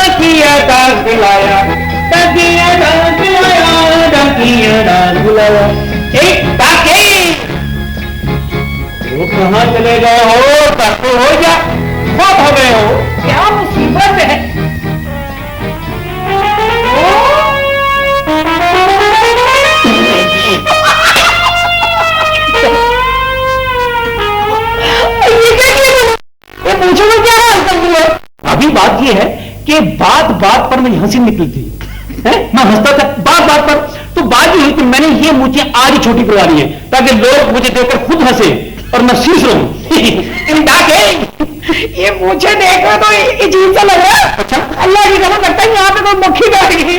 डाकिया डाक लाया, डाकिया डाक लाया, डाकिया डाक लाया। एक डाके, वो कहाँ चले गए हो? डाकू हो या खो हो गए हो? क्या मुसीबत है? पूछो में क्या हाल कर दिया? अभी बात ये है कि बात बात पर मेरी हंसी निकली थी, मैं हंसता था बात बात पर। तो बात ये हुई कि मैंने ये मूछें आज ही छोटी करवा ली है ताकि लोग मुझे देखकर खुद हंसे और मैं शीश रहूं। डाके, ये मूछें देखो तो अजीब सा लग रहा है। अच्छा, अल्लाह की कसम लगता है यहाँ पे कोई मक्खी बैठ गई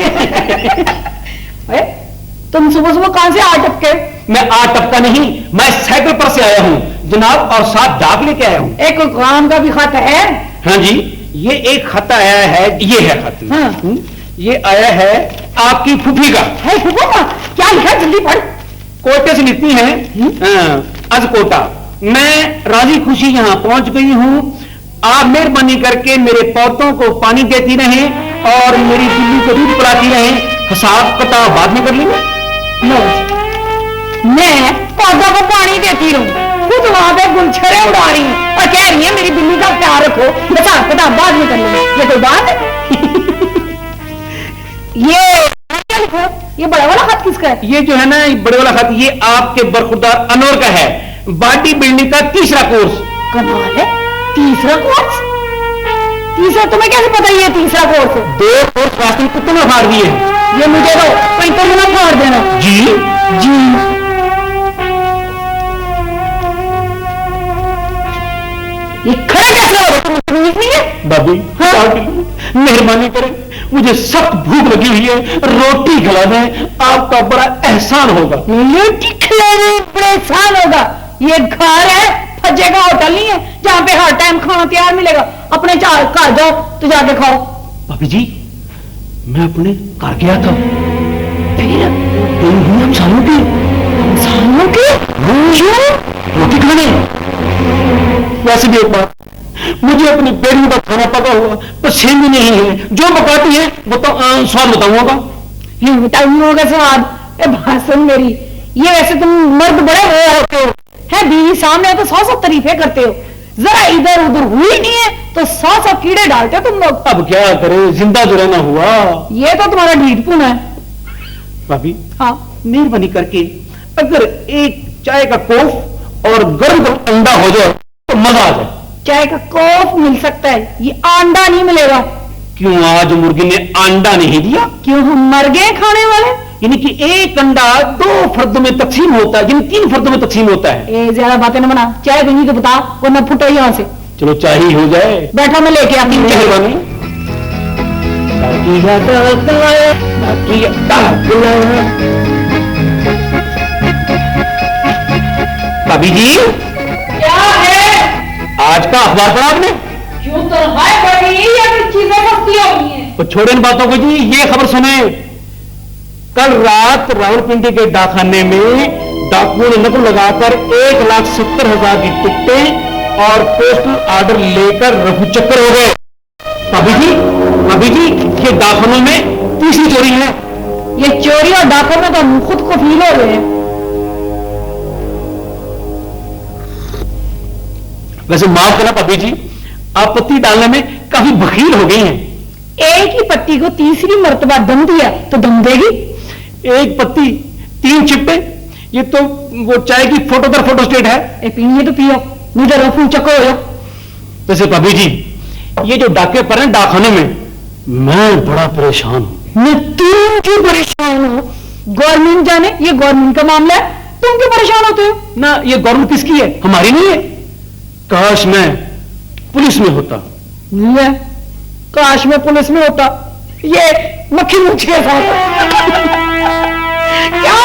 है। तुम सुबह सुबह कहां से आ टपके? मैं आ टपका नहीं, मैं साइकिल पर से आया हूं जनाब, और साथ डाक लेके आया हूं। एक कुरान का भी खत है? हाँ जी, ये एक खत आया है, ये है खत। हाँ। ये आया है आपकी फूफी का। है फूफा का? क्या लिखा, जल्दी पढ़। कोटे से लिखती है, अज कोटा, मैं राजी खुशी यहां पहुंच गई हूं। आप मेहरबानी करके मेरे पौधों को पानी देती रहें और मेरी बिल्ली को दूध पिलाती रहें। हिसाब किताब बाद में कर लेंगे। मैं पौधों को पानी देती रहूं, खुद वहां पे गुलछड़े उड़ा रही हूं और कह रही है मेरी बिल्ली का प्यार रखो, हिसाब किताब बाद में कर लेंगे। ये कोई बात है? ये बड़ा वाला खत किसका है? ये जो है ना, बड़े वाला खत, ये आपके बरखुरदार अनवर का है। बॉडी बिल्डिंग का तीसरा कोर्स। कमाल है, तीसरा कोर्स? तीसरा तुम्हें कैसे पता ये तीसरा कोर्स है? 2 कोर्स रास्ते में कुत्तों ने फाड़ दिए। ये मुझे दो, कहीं तुम ना फाड़ देना। जी जी। ये खड़ा कैसे हो? तुम नहीं है बाबी? हाँ? मेहरबानी करें, मुझे सख्त भूख लगी हुई है, रोटी खिला दें, आपका बड़ा एहसान होगा। रोटी खिलाने बड़ा एहसान होगा? ये घर है, फज्जे का होटल नहीं है जहां पे हर टाइम खाना तैयार मिलेगा। अपने घर जाओ तो जाके खाओ। भाभी जी, मैं अपने घर गया था, इंसानों की रोटी खाने। वैसे भी एक बात, मुझे अपनी बेटियों का खाना पका हुआ पसंद नहीं है, जो पकाती है वो तो स्वाद बताऊंगा। बताऊंगा स्वाद? भाषण मेरी, ये वैसे तुम मर्द बड़े वो होते हो, है बीवी सामने हो तो 100 तारीफें करते हो, जरा इधर उधर हुई नहीं है तो 100 कीड़े डालते हो तुम लोग। अब क्या करें, जिंदा जो रहना हुआ। ये तो तुम्हारा ढीठपुन है। भाभी, हाँ, मेहरबानी करके अगर एक चाय का कोफ और गर्म अंडा हो जाए तो मजा आ जाए। चाय का कोफ मिल सकता है, ये अंडा नहीं मिलेगा। क्यों, आज मुर्गी ने अंडा नहीं दिया? क्यों, हम मर गए खाने वाले? यानी कि एक अंडा 2 फर्दों में तकसीम होता है, यानी 3 फर्दों में तकसीम होता है। ज्यादा बातें न बना, चाय दूंगी तो बता वरना फुटो यहां से। चलो चाय ही हो जाए। बैठा, मैं लेके आती हूँ। भाभी जी, क्या है? आज का अखबार पढ़ा आपने? क्यों, तनख्वाह बढ़ गई या फिर चीजें सस्ती हो गई हैं? तो छोड़े इन बातों को जी, ये खबर सुने। कल रात रावलपिंडी के डाकखाने में डाकुओं ने नकल लगाकर 1,70,000 की टिकटें और पोस्टल ऑर्डर लेकर रफू चक्कर हो गए। भाभी जी, ये डाकखानों में तीसरी चोरी है। ये चोरी और डाकों में तो हम खुद को फील हो गए हैं। वैसे माफ करना भाभी जी, आप पत्ती डालने में काफी बखील हो गई हैं। एक ही पत्ती को तीसरी मर्तबा दम दिया तो दम देगी? एक पत्ती 3 चिप्टे, ये तो वो चाय की फोटो पर फोटो स्टेट है। पीनी तो पियो, मुझे रफू चक्कर हो जाओ। वैसे भाभी जी, ये जो डाके पर हैं डाकखानों में, मैं बड़ा परेशान हूं। मैं, तुम क्यों परेशान हो? गवर्नमेंट जाने, ये गवर्नमेंट का मामला है, तुम क्यों परेशान होते हो? ना, ये गवर्नमेंट किसकी है? हमारी नहीं है। काश मैं पुलिस में होता। काश मैं पुलिस में होता, ये मक्खी मुझे के साथ क्या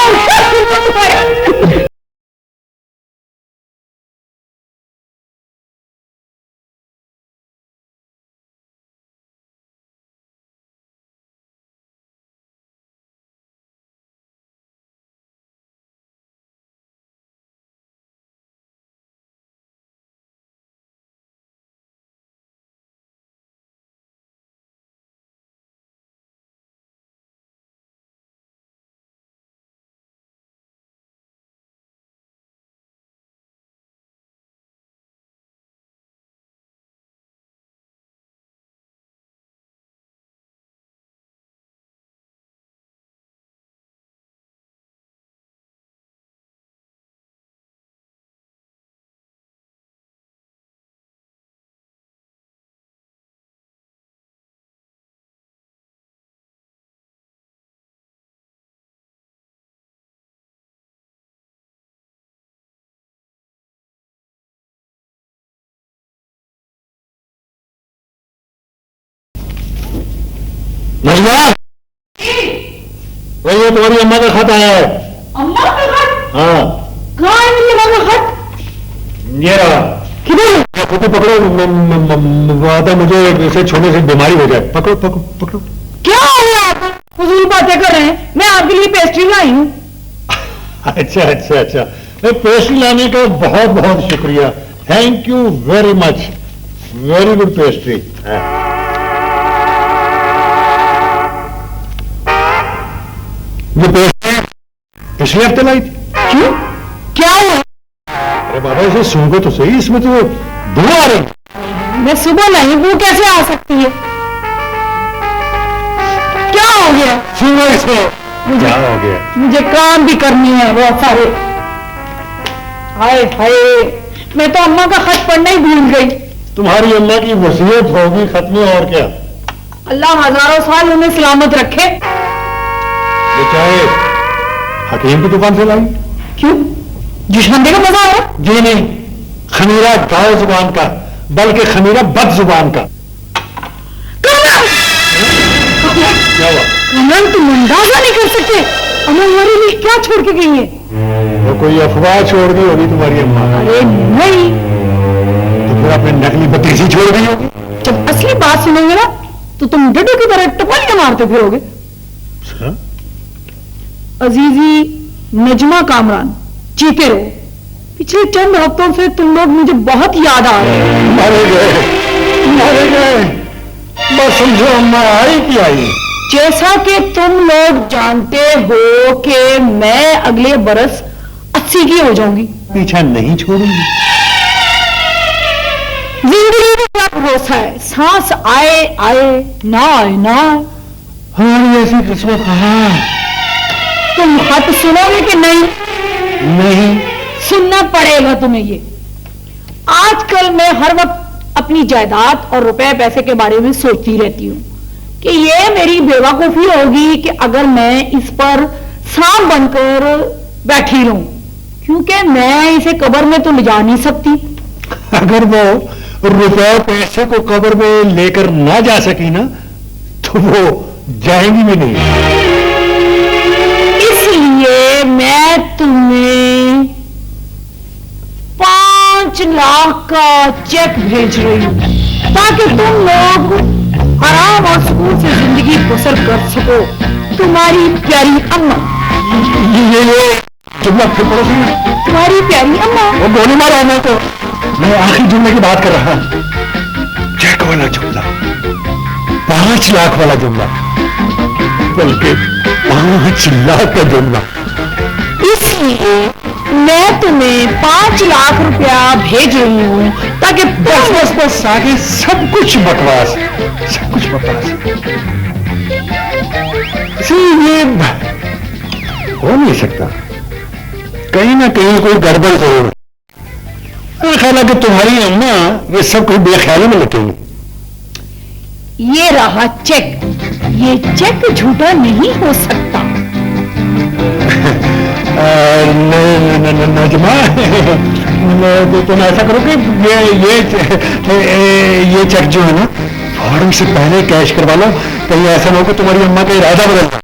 नजमा, वही ये तुम्हारी अम्मा का खत आया है। अम्मा का खत? हाँ। कहाँ है मेरी अम्मा का खत? ये रहा। किधर? खुद पकड़ो, आता मुझे इसे छोड़ने से बीमारी हो जाए। पकड़ो पकड़ो पकड़ो। क्या हो गया आपको? फजूल बातें कर रहे हैं। मैं आपके लिए पेस्ट्री लाई हूँ। अच्छा अच्छा अच्छा, पेस्ट्री लाने का बहुत बहुत शुक्रिया। Thank you very much. Very good pastry. ये पेस्ट्री पिछले हफ्ते लाई थी। क्यों? क्या हुआ? अरे बाबा इसे सूंघो तो सही, इसमें तो धुआं आ रही। मैं सुबह लाई, वो कैसे आ सकती है? क्या हो गया? सूंघो इसे। क्या हो गया? मुझे काम भी करनी है बहुत सारे। हाय हाय, मैं तो अम्मा का खत पढ़ना ही भूल गई। तुम्हारी अम्मा की वसीयत होगी खत में, और क्या। अल्लाह हजारों साल उन्हें सलामत रखे। ये चाहे हकीम की दुकान से लाई। क्यों? जुशमंदे का मजा आया? जी नहीं, खमीरा गाय जुबान का, बल्कि खमीरा बद जुबान का। क्या हुआ? कमल, तुम अंदाजा नहीं कर सकते अम्मा हमारे लिए क्या छोड़ के गई है। वो कोई अफवाह छोड़ दी होगी तुम्हारी अम्मा। अरे नहीं, तो फिर अपने नकली भतीजी छोड़ दी होगी। जब असली बात सुनेंगे ना तो तुम डडू की तरह टपलियां मारते फिरोगे। अजीजी नजमा कामरान, जीते रहो। पिछले चंद हफ्तों से तुम लोग मुझे बहुत याद आ रहे हैं। मरे गए। बस समझो अम्मा आई कि आई। जैसा कि तुम लोग जानते हो कि मैं अगले बरस 80 की हो जाऊंगी। पीछा नहीं छोड़ूंगी। जिंदगी में क्या भरोसा है, सांस आए आए, ना आए ना आए। हमारी ऐसी किस्मत कहाँ। तुम खत सुनोगे कि नहीं? नहीं सुनना पड़ेगा तुम्हें। ये आजकल मैं हर वक्त अपनी जायदाद और रुपए पैसे के बारे में सोचती रहती हूँ कि ये मेरी बेवकूफी होगी कि अगर मैं इस पर सांप बनकर बैठी रहूं, क्योंकि मैं इसे कब्र में तो ले जा नहीं सकती। अगर वो रुपए पैसे को कब्र में लेकर ना जा सकी ना, तो वो जाएंगी भी नहीं। इसलिए मैं तुम्हें 5 लाख का चेक भेज रही हूं ताकि तुम लोग आराम और सुकून से जिंदगी बसर कर सको। तुम्हारी प्यारी अम्मा। ये जुमला फिर पढ़ो। तुम्हारी प्यारी अम्मा। वो गोली मारा मैं तो, मैं आखिरी जुमले की बात कर रहा हूं। चेक वाला जुमला, 5 लाख वाला जुमला, बल्कि 5 लाख का जुमला। इसलिए मैं तुम्हें 5 लाख रुपया भेज रही हूँ ताकि बस बस बस आगे सब कुछ बकवास, सब कुछ बकवास। ये हो नहीं सकता, कहीं ना कहीं कोई गड़बड़ जरूर है। मेरा ख्याल है कि तुम्हारी अम्मा ये सब कुछ बेख्याली में लटेंगी। ये रहा चेक। ये चेक झूठा नहीं हो सकता। नजमा, तुम ऐसा करो कि ये चेक जो है ना, फौरन से पहले कैश करवा लो, कहीं ऐसा ना हो कि तुम्हारी अम्मा का इरादा बदल जाए।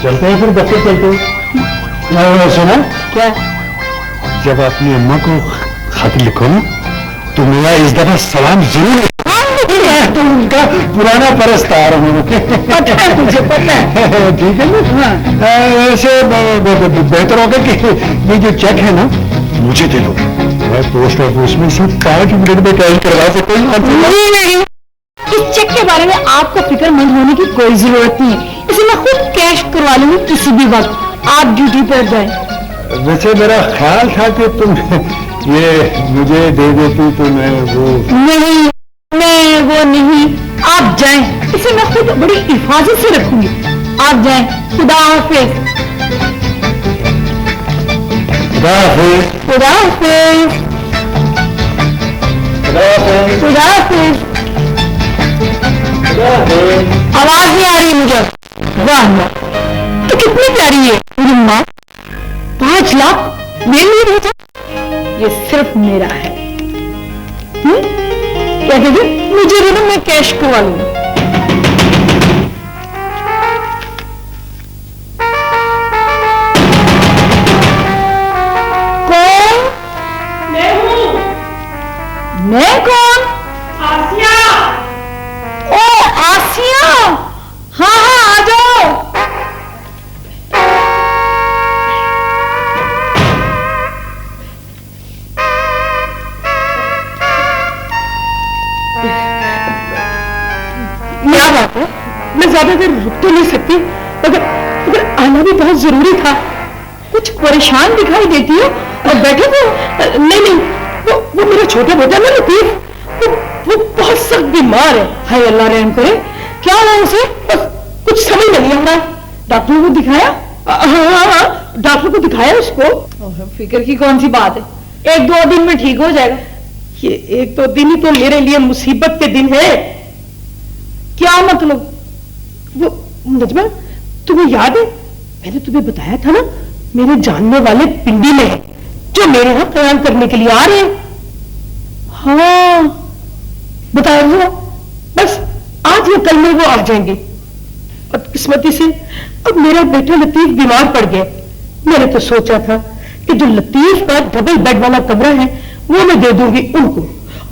चलते हैं फिर, दफ्तर चलते हैं। सुना क्या? जब अपनी अम्मा को खत लिखो ना, तो मेरा इस दफा सलाम जरूर। तो उनका पुराना परस्तार हूँ। पता है मुझे, पता है। ठीक है ना। ऐसे बेहतर होगा कि ये जो चेक है ना, मुझे दे दो। मैं पोस्ट ऑफिस में सिर्फ 5 मिनट में कैश करवा सकता हूँ। नहीं, इस चेक के बारे में आपको फिक्रमंद होने की कोई जरूरत नहीं है। इसे मैं खुद कैश करवा लूंगी किसी भी वक्त आप ड्यूटी पर जाए। वैसे मेरा ख्याल था कि तुम ये मुझे दे देती तो मैं वो नहीं, आप जाएं। इसे मैं खुद बड़ी हिफाजत से रखूंगी। आप जाएं। खुदा हाफिज। खुदा हाफिज। खुदा हाफिज। खुदा हाफिज। आवाज नहीं आ रही मुझे। वाह वाह, तो कितनी प्यारी है मेरी माँ। 5 लाख मेरे लिए भेजा। ये सिर्फ मेरा है। क्या कहते? मुझे भी ना, मैं कैश करवा लूंगा। कौन? मैं हूँ। मैं कौन? आसिया। ओ आसिया, हाँ हाँ आ जाओ। क्या बात है? मैं ज्यादा देर रुक तो नहीं सकती, मगर आना भी बहुत जरूरी था। कुछ परेशान दिखाई देती हो और बैठे तो नहीं, वो मेरा छोटा बेटा ना लतीफ, वो बहुत सख्त बीमार है। हाय अल्लाह रहम करे। क्या हुआ उसे? बस कुछ समझ नहीं आ रहा। डॉक्टर को दिखाया? हाँ, डॉक्टर को दिखाया उसको। फिक्र की कौन सी बात है, 1-2 दिन में ठीक हो जाएगा। ये 1-2 दिन ही तो मेरे लिए मुसीबत के दिन है। क्या मतलब? वो नजमा, तुम्हें याद है मैंने तुम्हें बताया था ना, मेरे जानने वाले पिंडी में है जो मेरे यहां प्रयाण करने के लिए आ रहे हैं। हाँ बताया था, बस आज या कल में वो आ जाएंगे। बदकिस्मती से अब मेरा बेटा लतीफ बीमार पड़ गया। मैंने तो सोचा था कि जो लतीफ का डबल बेड वाला कमरा है वो मैं दे दूंगी उनको,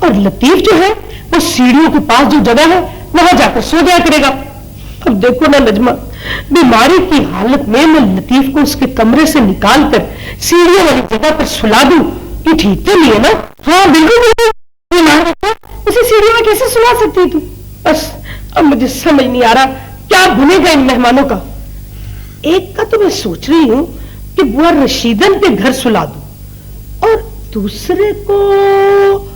और लतीफ जो है वो सीढ़ियों के पास जो जगह है वहां जाकर सो जाया करेगा। अब देखो ना नजमा, बीमारी की हालत में मैं लतीफ को उसके कमरे से निकालकर सीढ़ियों वाली जगह पर सुला दूं, ये ठीक तो नहीं है ना? हाँ बिल्कुल बिल्कुल, बीमार बच्चा उसे सीढ़ियों में कैसे सुला सकती है तू? बस अब मुझे समझ नहीं आ रहा क्या बनेगा इन मेहमानों का। एक का तो मैं सोच रही हूँ कि बुआ रशीदन के घर सुला दूं, और दूसरे को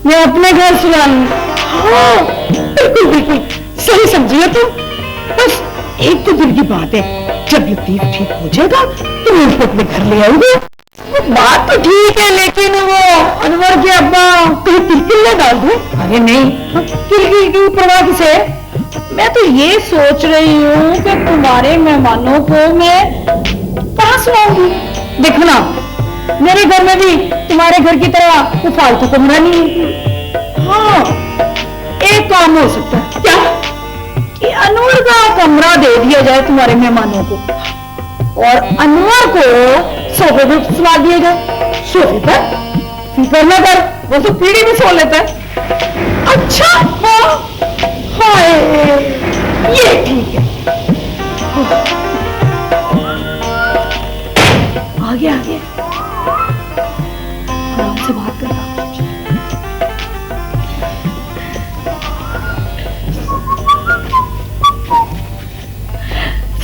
मैं अपने घर सुला लूं। हाँ बिल्कुल बिल्कुल सही समझी हो तुम। बस 1-2 दिन की बात है, जब लतीफ ठीक हो जाएगा तो मैं उनको अपने घर ले आऊंगी। बात तो ठीक है, लेकिन वो अनवर के अब्बा कहीं तिलकिल न डाल दूं? अरे नहीं, तिलकिल की परवाह किसे? मैं तो ये सोच रही हूँ कि तुम्हारे मेहमानों को मैं कहाँ सुनाऊंगी। देखो ना, मेरे घर में भी तुम्हारे घर की तरह वो फालतू कमरा नहीं है। हाँ एक काम हो सकता है। क्या? कि अनवर का कमरा दे दिया जाए तुम्हारे मेहमानों को, और अनवर को सोफे पर सुला दिया जाए। सोफे पर? फिक्र न कर, वो तो पीढ़ी में सो लेता है। अच्छा हाँ, हाय ये ठीक है। आगे आगे आराम से बात करना।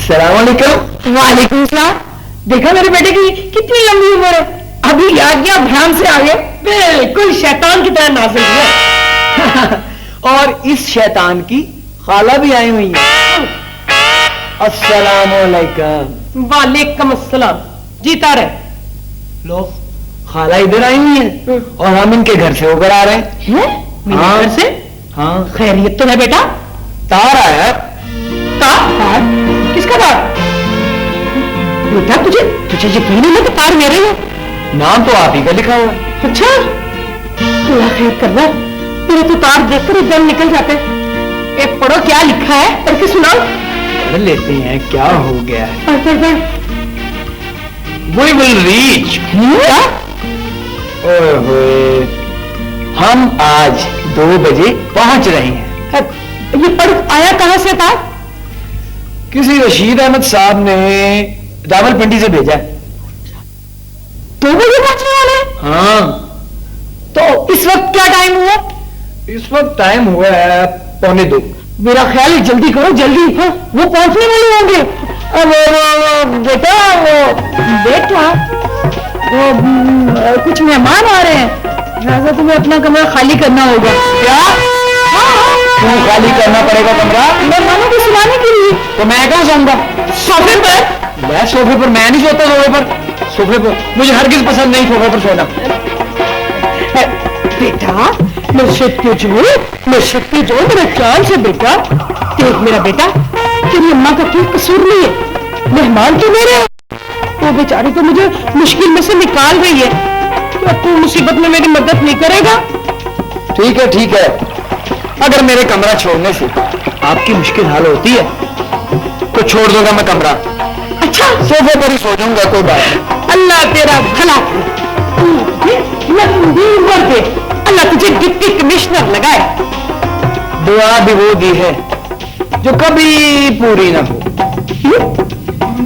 सलामुअलैकुम। वालेकुम सलाम। देखा मेरे बेटे की कितनी लंबी उम्र है, अभी याद गया, ध्यान से आगे बिल्कुल शैतान की तरह नाज़िल है। और इस शैतान की खाला भी आई हुई है। अस्सलामुअलैकुम। वालेकुम अस्सलाम। जीता रहे। लो, खाला इधर आई हुई है और हम इनके घर से होकर आ रहे हैं। मेरे हाँ। घर से? हाँ, खैरियत तो है बेटा? तार आया। तार? किसका तार? बेटा तुझे तुझे यकीन है ना कि तार मेरे हैं? नाम तो आप ही का लिखा हुआ है। अच्छा, अल्लाह खैर करना। मेरे तो तार देखकर ही दम निकल जाते हैं। एक पढ़ो क्या लिखा है, पढ़ के सुनाओ। पढ़ लेते हैं, क्या हो गया है। पढ़। We will reach। क्या? ओए होए, हम आज 2 बजे पहुंच रहे हैं। ये पढ़ आया कहां से था? किसी रशीद अहमद साहब ने रावलपिंडी से भेजा है। 2 बजे पहुंचने वाले हैं? हाँ। तो इस वक्त क्या टाइम हुआ? इस वक्त टाइम हुआ है 1:45। मेरा ख्याल है जल्दी करो जल्दी। हाँ, वो पहुंचने वाले होंगे। बेटा कुछ मेहमान आ रहे हैं, लिहाजा तुम्हें अपना कमरा खाली करना होगा। क्या? क्यों खाली करना पड़ेगा कमरा? मेहमानों को सुलाने के लिए। तो मैं कहाँ सोऊंगा? सोफे पर? मैं सोफे पर? मैं नहीं सोता सोफे पर। सोफे पर मुझे हरगिज पसंद नहीं, सोफे पर सोना। बेटा मैं शक्ति जो मेरा ख्याल से बेटा। देख मेरा बेटा, तेरी अम्मा का कोई कसूर नहीं है, मेहमान तो मेरे हैं। वो बेचारी तो मुझे मुश्किल में से निकाल रही है। क्या तू मुसीबत में मेरी मदद नहीं करेगा? ठीक है, अगर मेरे कमरा छोड़ने से आपकी मुश्किल हल होती है तो छोड़ दूंगा मैं कमरा। अच्छा, सोफे पर ही सो जाऊंगा, कोई बात नहीं। अल्लाह तेरा भला करे, लंबी उम्र दे, अल्लाह तुझे डिप्टी कमिश्नर लगाए। दुआ भी वो दी है जो कभी पूरी ना हो।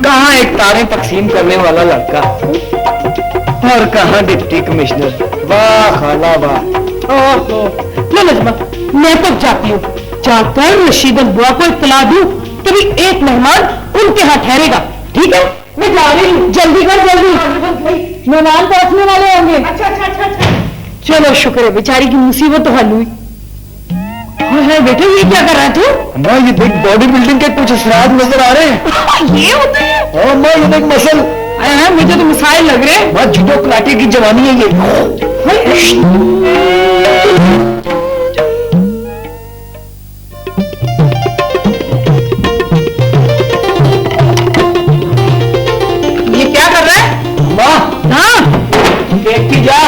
कहाँ एक तारे तकसीम करने वाला लड़का और कहाँ डिप्टी कमिश्नर। वाह खाला वाह। लो नजमा, मैं तो जाती हूँ, जाकर रशीदन बुआ को इत्तला दूं, तभी एक मेहमान उनके यहाँ ठहरेगा। ठीक है, मैं जा रही हूँ। जल्दी कर, जल्दी, मेहमान पहुंचने वाले होंगे। अच्छा। चलो शुक्र है, बेचारी की मुसीबत तो हल हुई। है बेटे, ये क्या कर रहा है तू? अम्मा ये देख, बॉडी बिल्डिंग के कुछ असरात नजर आ रहे हैं। ये होता है? अम्मा ये देख मसल। मुझे तो मिसाइल लग रहे हैं। जुडो कराटे की जवानी है ये। क्या कर रहा है? वाह, हाँ, देखती जा।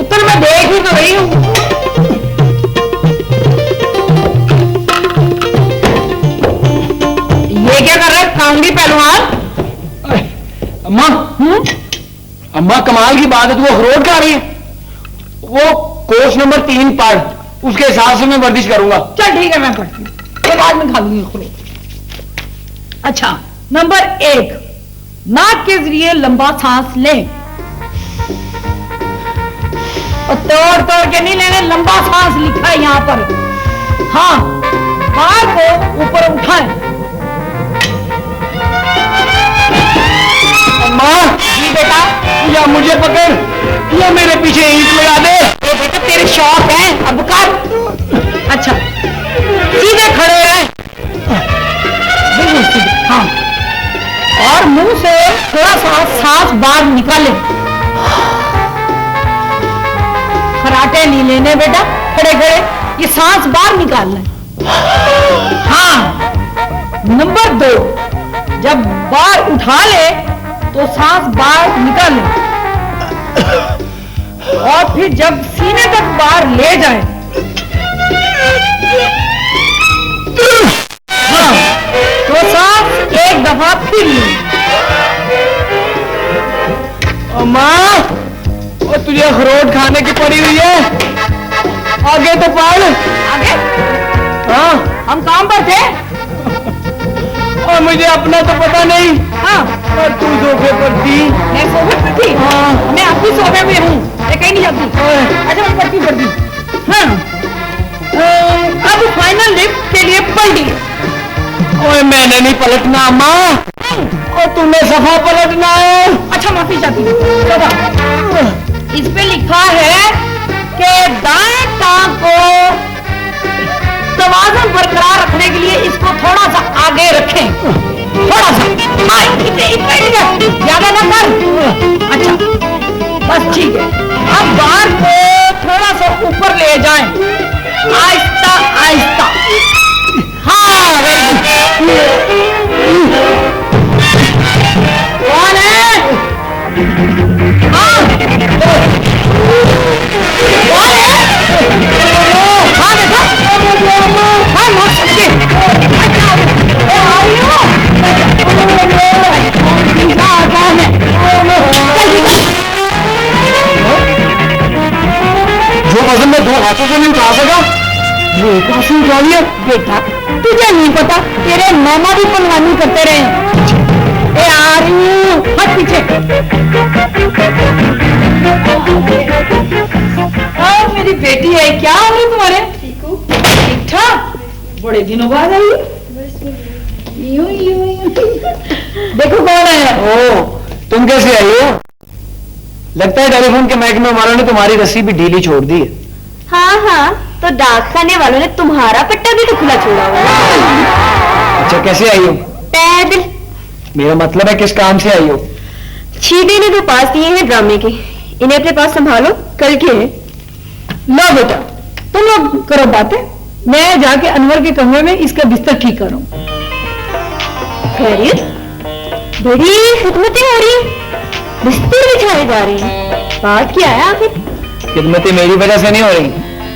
उत्तर मैं देख ही तो रही हूँ। ये क्या कर रहा है कांगड़ी पहलवान? अम्मा अम्मा कमाल की बात है, तू अखरोट खा रही है। वो कोर्स नंबर 3 पढ़, उसके हिसाब से मैं वर्जिश करूंगा। चल ठीक है, मैं पढ़ती हूँ, तो बाद में खा लूंगी अखरोट। अच्छा, नंबर 1, नाक के जरिए लंबा सांस लें। और तोड़ के नहीं लेने, लंबा सांस लिखा है यहाँ पर। हाँ, बाल को ऊपर उठाएं। अम्मा जी बेटा। या मुझे पकड़ या मेरे पीछे ईंट लगा दे। ये बेटा तेरे शौक है, अब कर। अच्छा, सीधे खड़े रहे, बिल्कुल सीधे। हाँ, और मुंह से थोड़ा सा सांस बाहर निकाले। खराटे नहीं लेने बेटा, खड़े खड़े ये सांस बाहर निकालना है। हाँ, नंबर 2, जब बाहर उठा ले तो सांस बाहर निकाले, और फिर जब सीने तक बाहर ले जाए, हाँ, तो सांस एक दफा फिर ले। अम्मा और तुझे अखरोट खाने की पड़ी हुई है, आगे तो पढ़। आगे? हाँ, हम काम पर थे। और मुझे अपना तो पता नहीं। हाँ, और तू सोफे पर थी। मैं सोफे पर थी। हाँ, मैं अपनी सोफे में हूँ, मैं कहीं नहीं जाती। अच्छा, मैं पढ़ती। हाँ, अब फाइनल लिफ्ट के लिए पलटी। ओए मैंने नहीं पलटना अम्मा, और तूने सफा पलटना है। अच्छा, माफी चाहती हूँ। इस पे लिखा है कि दाएं टांग को तवाज़ुन बरकरार रखने के लिए इसको थोड़ा सा आगे रखें, थोड़ा सा। ज्यादा ना कर। अच्छा, बस ठीक है। अब बार को थोड़ा सा ऊपर ले जाएं, आहिस्ता आहिस्ता। हाँ, कौन है? हाँ, कौन है? हाँ देखो, हाँ मार सकते। अच्छा, कौन है? जो वजन में 2 हाथों से नहीं उठा सका, वो एक हाथ से उठा लिया। बेटा, तुझे नहीं पता, तेरे मामा भी पहलवानी करते रहे। ए आ रही हूँ, हट पीछे। और मेरी बेटी है, क्या हो रही तुम्हारे? ठीक ठाक, बड़े दिनों बाद आई। यूं। देखो कौन है। ओ, तुम कैसे आई हो? लगता है टेलीफोन के महकमे वालों ने तुम्हारी रस्सी भी ढीली छोड़ दी है। हाँ, तो डाक खाने वालों ने तुम्हारा पट्टा भी तो खुला छोड़ा होगा। अच्छा, कैसे आई हो? पैदल। मेरा मतलब है किस काम से आई हो? छीटे ने तो पास दिए हैं ड्रामे के, इन्हें अपने पास संभालो, कल के हैं। लो बेटा, तुम लोग करो बातें, मैं जाके अनवर के कमरे में इसका बिस्तर ठीक करूं। खैरियत? बड़ी हिकमतें हो रही है। बिस्तर बिछाए जा रही हैं। बात क्या है आखिर? खिदमतें मेरी वजह से नहीं हो रही,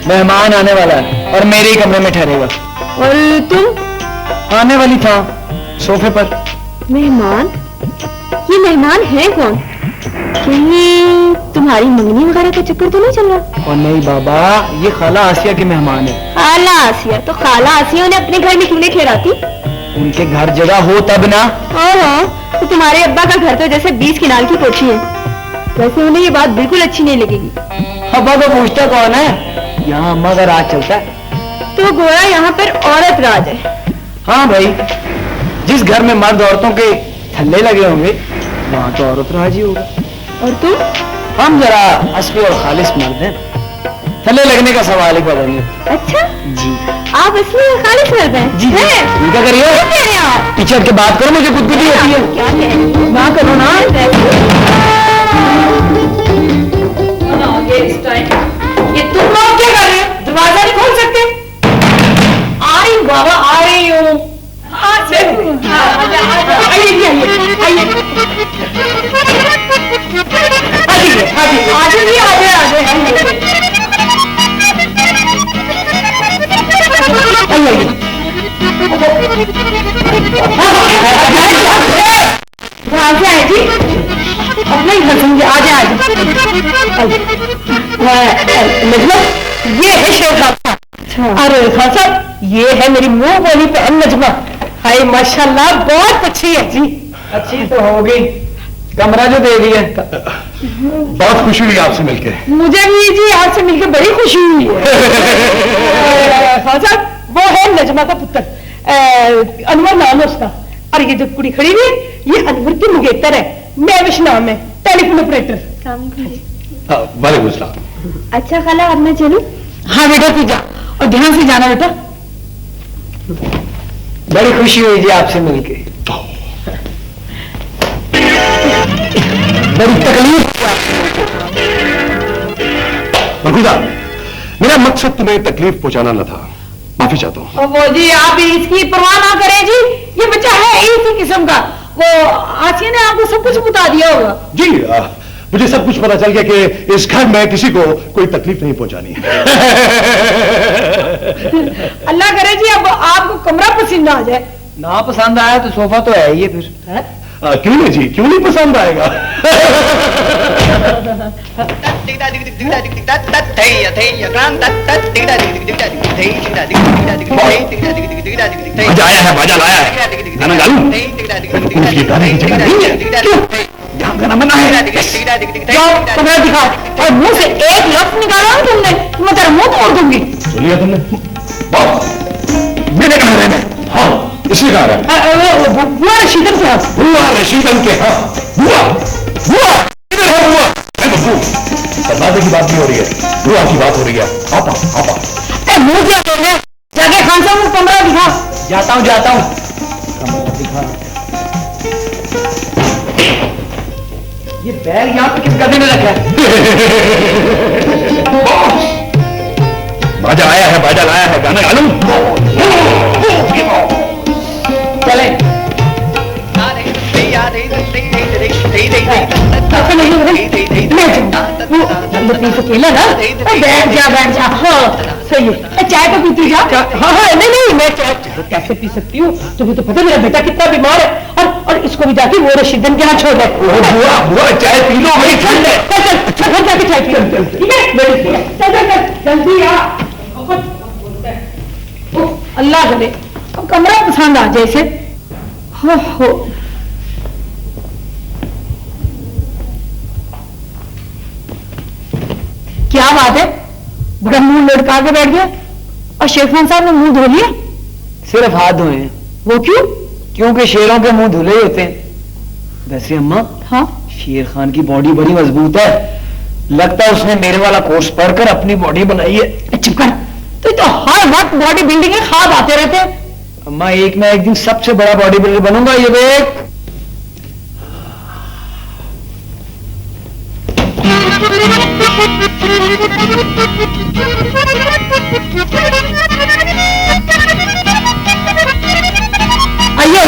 मेहमान आने वाला है और मेरे ही कमरे में ठहरेगा। और तुम? आने वाली था सोफे पर। मेहमान? ये मेहमान है कौन? कहीं तुम्हारी मंगनी वगैरह का चक्कर तो नहीं चल रहा? और नहीं बाबा, ये खाला आसिया के मेहमान है। खाला आसिया? तो खाला आसिया उन्हें अपने घर में क्यों नहीं ठहराती? उनके घर जगह हो तब ना। ओहो, तो तुम्हारे अब्बा का घर तो जैसे 20 किनाल की कोठी है। वैसे उन्हें ये बात बिल्कुल अच्छी नहीं लगेगी। अब्बा को पूछता कौन है, यहाँ अम्मा का राज चलता है। तो गोया यहाँ पर औरत राज है। हाँ भाई, जिस घर में मर्द औरतों के थल्ले लगे होंगे वहाँ तो औरत राज ही होगा। और तुम? हम जरा असली और खालिश मर्द हैं, थल्ले लगने का सवाल ही पैदा नहीं। अच्छा, जी आप इसलिए खालिश मर्द हैं? जी हैं? क्या करिए, क्या कह रहे हैं आप? टीचर के बात करो, मुझे खुद होती है। क्या कह रहे हैं? ना करो ना। ये इस टाइम ये तुम लोग क्या कर रहे हो? दरवाजा नहीं खोल सकते? आ रही हूँ बाबा, आ रही हूँ। आइए आइए आइए कहाँ से आए जी? अपना ही घर समझे, आ जाए नजमा, ये है शेर खान। अरे खान साहब, ये है मेरी मुंह बोली पे नजमा। हाय माशाल्लाह, बहुत अच्छी है जी। अच्छी तो होगी, कमरा जो दे दिया। बहुत खुशी हुई आपसे मिलके। मुझे भी जी आपसे मिलकर बड़ी खुशी हुई है। खान साहब, वो है नजमा का पुत्र, अनवर नाम है उसका। और ये जो कुड़ी खड़ी हुई, ये अनवर की मुगेतर है, महविश नाम है, टेलीफोन ऑपरेटर। वालेकुम सलाम। अच्छा खाला, अब मैं चलूं? हाँ बेटा, तू जा और ध्यान से जाना बेटा। बड़ी खुशी हुई जी आपसे मिलके। बड़ी तकलीफ। मरकूजा, मेरा मकसद तुम्हें तकलीफ पहुंचाना न था, माफी चाहता हूँ। और वो जी आप इसकी परवाह ना करें जी, ये बच्चा है इसी किस्म का। वो आसिया ने आपको सब कुछ बता दिया होगा। जी मुझे सब कुछ पता चल गया कि इस घर में किसी को कोई तकलीफ नहीं पहुंचानी है। अल्लाह करे जी अब आपको कमरा पसंद आ जाए। ना पसंद आया तो सोफा तो है ही है फिर। क्यों नहीं जी, क्यों नहीं पसंद आएगा? मजा आया है, मजा लाया है। गाना गा लूं? ये गाने की जगह नहीं है। क्यों? यहाँ गाना मना है। जाओ कमरा दिखाओ, और मुंह से एक लफ्ज निकाला ना तुमने, मैं तेरा मुंह तोड़ दूंगी। सुनिए तुमने? मैंने कहा रहना। हाँ, इसलिए कहा रहना। बुआ रशीदन से बुआ रशीदन के हाँ। बुआ बुआ किधर है बुआ? मैं बब्बू, दरवाजे की बात नहीं हो रही है, बुआ की बात हो रही है। आपा आपा। मुंह क्या बोल रहे? जाके खान साहब को कमरा दिखा। जाता हूँ जाता हूँ। ये बैग यहाँ पे किस गधे ने रखा है? बाजा आया है, बाजा लाया है, गाना गा लूं? चले अकेला ना, बैठ जा बैठ जा। हाँ सही है, चाय तो पीती जा। हाँ हाँ, नहीं नहीं, मैं चाय कैसे पी सकती हूँ? तुम्हें तो पता मेरा बेटा कितना बीमार है, और इसको भी जाके वो रशीदन के यहाँ छोड़ दे। बुआ बुआ चाय पी लो, वही ठंड है। चल चल घर जाके चाय पी, ठीक है? चल चल चल जल्दी आ। अल्लाह करे अब कमरा पसंद आ जाए इसे। हो क्या बात है, बड़ा मुंह लटका के बैठ गया, और शेख खान साहब ने मुंह धो लिया? सिर्फ हाथ धोए हैं। वो क्यों? क्योंकि शेरों के मुंह धुले ही होते हैं। वैसे अम्मा, हाँ शेर खान की बॉडी बड़ी मजबूत है, लगता है उसने मेरे वाला कोर्स पढ़कर अपनी बॉडी बनाई है। चुप कर, तो हर वक्त बॉडी बिल्डिंग के ख्वाब आते रहते हैं। अम्मा एक ना एक दिन सबसे बड़ा बॉडी बिल्डर बनूंगा, ये देख। आइए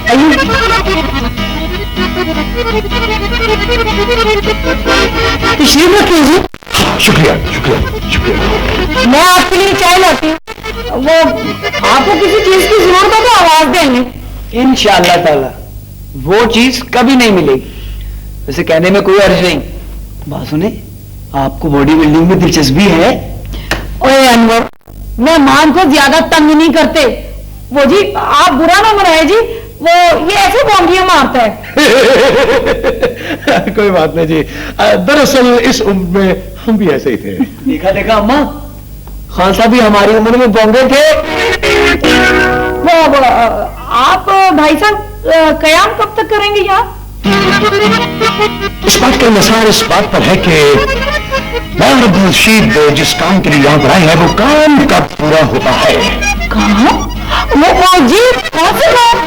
आइए। लीजिए। शुक्रिया शुक्रिया शुक्रिया। मैं आपके लिए चाय लाती हूँ। वो आपको किसी चीज की जरूरत है तो आवाज देंगे। इंशाअल्लाह ताला वो चीज कभी नहीं मिलेगी। वैसे कहने में कोई अर्ज नहीं। बात सुने, आपको बॉडी बिल्डिंग में दिलचस्पी है? ओए अनवर, मेहमान को ज्यादा तंग नहीं करते। वो जी आप बुरा ना मनाए जी, वो ये ऐसे बाउंड्रियां मारता है। कोई बात नहीं जी, दरअसल इस उम्र में हम भी ऐसे ही थे। देखा देखा अम्मा, खान साहब भी हमारी उम्र में बॉम्बे थे। वो आप भाई साहब कयाम कब तक करेंगे यहाँ? इस बात का मसार इस बात पर है कि मौलाना रशीद जिस काम के लिए यहाँ पर आए हैं वो काम कब पूरा होता है। कहाँ? वो जी कौन से बात?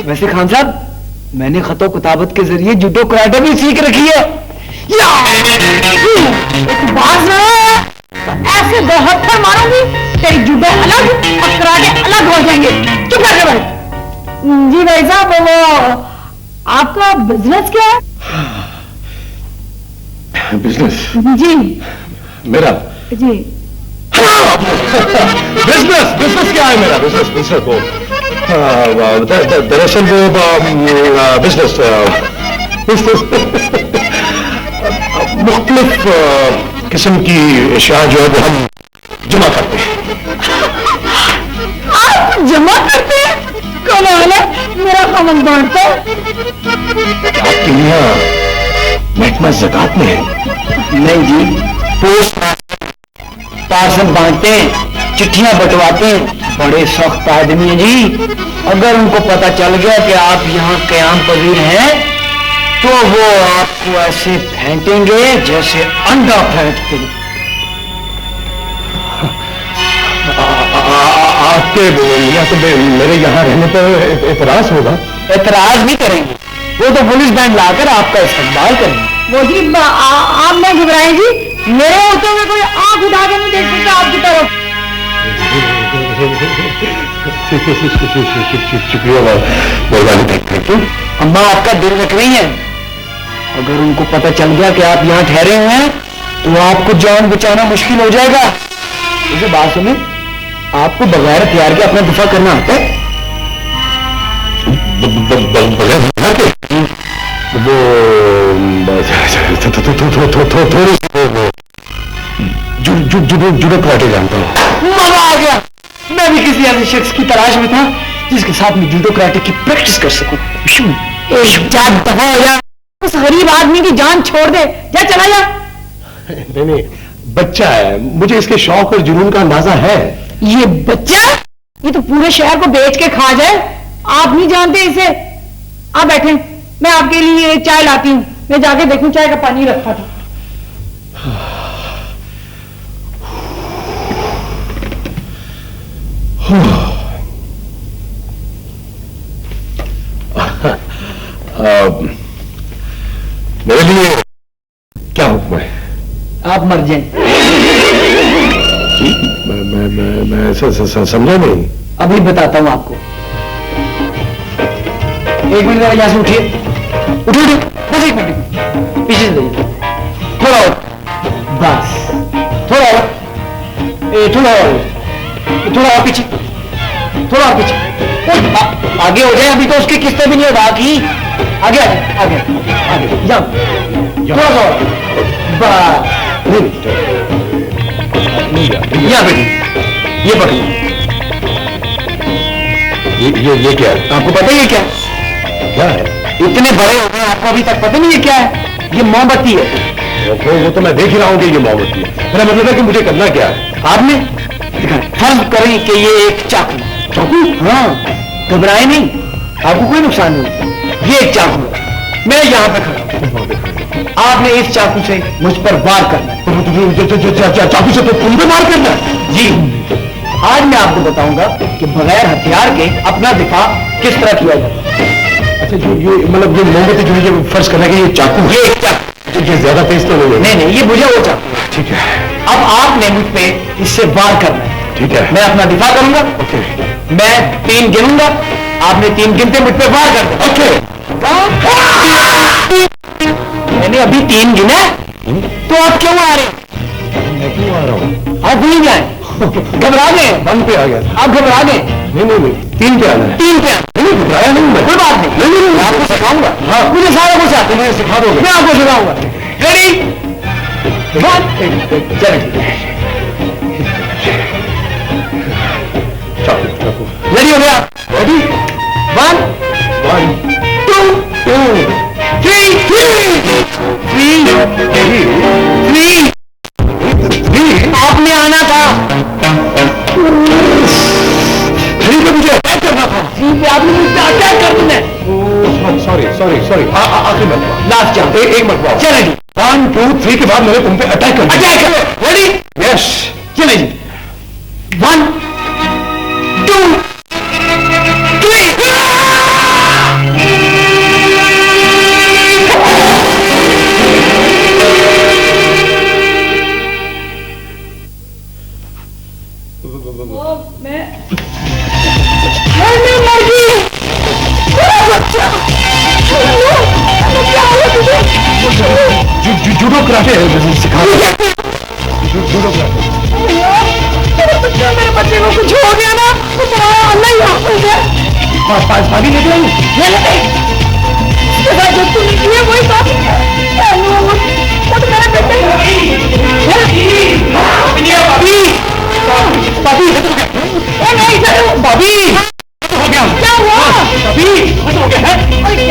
वैसे खान साहब मैंने खतो किताबत के जरिए जूडो कराटे भी सीख रखी है। बात ना ऐसे दो हत्थर मारूंगी तेरी जूडो अलग और कराटे अलग हो जाएंगे। चुप कर भाई। जी भाई साहब वो आपका बिजनेस क्या है? बिजनेस? जी मेरा जी बिजनेस बिजनेस क्या है मेरा? बिजनेस बिजनेस वो दरअसल वो बिजनेस मुख्तलिफ किस्म की अशिया जो है वो हम जमा करते हैं। आप जमा करते हैं? कमाल है, मेरा खामन बांटता है। आपके यहाँ महकमा ज़कात में है? नहीं जी, पोस्ट पार्सल बांटते हैं, चिट्ठियां बंटवाते हैं। बड़े सख्त आदमी हैं जी। अगर उनको पता चल गया कि आप यहाँ कयाम पजीर हैं तो वो आपको ऐसे फेंटेंगे जैसे अंडा फेंकते हैं। आपके या तो मेरे यहाँ रहने पर एतराज होगा? एतराज नहीं करेंगे, वो तो पुलिस बैंड लाकर आपका इस्तेमाल करेंगे। वो जी आप ना घबराएं जी, मेरे होते हुए कोई आंख उठा के नहीं देख सकता आपकी तरफ। शुक्रिया मेहरबानी, थैंक यू। अम्मा आपका दिल रख रही है। अगर उनको पता चल गया कि आप यहाँ ठहरे हुए हैं तो आपको जान बचाना मुश्किल हो जाएगा। मुझे बात सुने, आपको बगैर हथियार के अपना दिफा करना आता है? बगैर हथियार के? वो थोड़ी जुड़ो कराटे जानता हूँ। मजा आ गया। मैं भी किसी ऐसे शख्स की तलाश में था जिसके साथ में जूडो कराटे की प्रैक्टिस कर सकूं। एक दफा हो जा, उस गरीब आदमी की जान छोड़ दे, जा चला जा। नहीं, बच्चा है, मुझे इसके शौक और जुनून का अंदाजा है। ये बच्चा, ये तो पूरे शहर को बेच के खा जाए। आप नहीं जानते इसे। आप बैठे, मैं आपके लिए चाय लाती हूँ। मैं जाके देखूं चाय का पानी रखा था। मेरे लिए क्या हुक्म है? आप मर जाएं। मैं समझा नहीं। अभी बताता हूं आपको। एक मिनट जरा यहां से उठिए। उठिए, बस एक मिनट पीछे से जाइए। थोड़ा और, बस थोड़ा और, थोड़ा और, थोड़ा और पीछे, थोड़ा और पीछे। आगे हो जाए, अभी तो उसकी किस्तें भी नहीं अदा की। आगे आगे आगे आगे जाओ, थोड़ा सा और, बस। यहाँ बैठिए, ये पकड़िए। ये क्या है? आपको पता है ये क्या है? इतने बड़े हो गए, आपको अभी तक पता नहीं ये क्या है? ये मोमबत्ती है। वो तो मैं देख ही रहा हूँ कि ये मोमबत्ती है। मेरा मतलब है कि मुझे करना क्या है? आपने फर्ज करें कि ये एक चाकू। चाकू? हाँ, घबराए नहीं, आपको कोई नुकसान नहीं। ये एक चाकू है, मैं यहाँ पे खड़ा हूं। आपने इस चाकू से मुझ पर वार करना है। चाकू से तो तुम पे वार करना है? जी, आज मैं आपको बताऊंगा कि बगैर हथियार के अपना दिफा किस तरह किया जाता है। अच्छा, जो ये मतलब ये मोमबत्ती जो है ये फर्ज करना है कि ये चाकू है। ये एक चाकू, तो ये ज्यादा तेज तो नहीं है? नहीं, ये बुझा हुआ चाकू है। ठीक है। अब आपने मुझ पे इससे वार करना है। ठीक है। मैं अपना दिफा करूंगा। ओके। मैं 3 गिनूंगा, आपने 3 गिनते मुझ पे वार कर देना। ओके। मैंने अभी 3 गिना, तो आप क्यों आ रहे हैं? मैं क्यों आ रहा हूँ? आप भूल जाए, घबरा गए। 1 पे आ गया। आप घबरा गए। नहीं 3 पे आना है। 3 पे नहीं घबराया नहीं मैं। कोई बात नहीं। नहीं मैं आपको सिखाऊंगा। हाँ मुझे सारा कुछ आता है। तुम्हें सिखा दोगे? मैं आपको सिखाऊंगा। रेडी? रेडी हो गया? रेडी? 1 2 3 आपने आना था। 3 पे मुझे अटैक करना था। 3 पे आपने मुझे अटैक कर देना है। सॉरी आखिरी मरतबा, लास्ट चांस। एक मरतबा। चले जी। 1 2 3 के बाद मैंने तुम पे अटैक कर दिया। अटैक करो। रेडी? यस। चले जी। 1 2 3 जूडो कराटे सिखा जूडो कराटे। मेरे बच्चे को कुछ हो गया ना तो तुम्हारा अल्लाह ही हाफिज है। भागी निकले ये ले इसके साथ जो तुमने किया वही बात है। वो तो मेरा बेटा ही भाभी हो गया। क्या हुआ?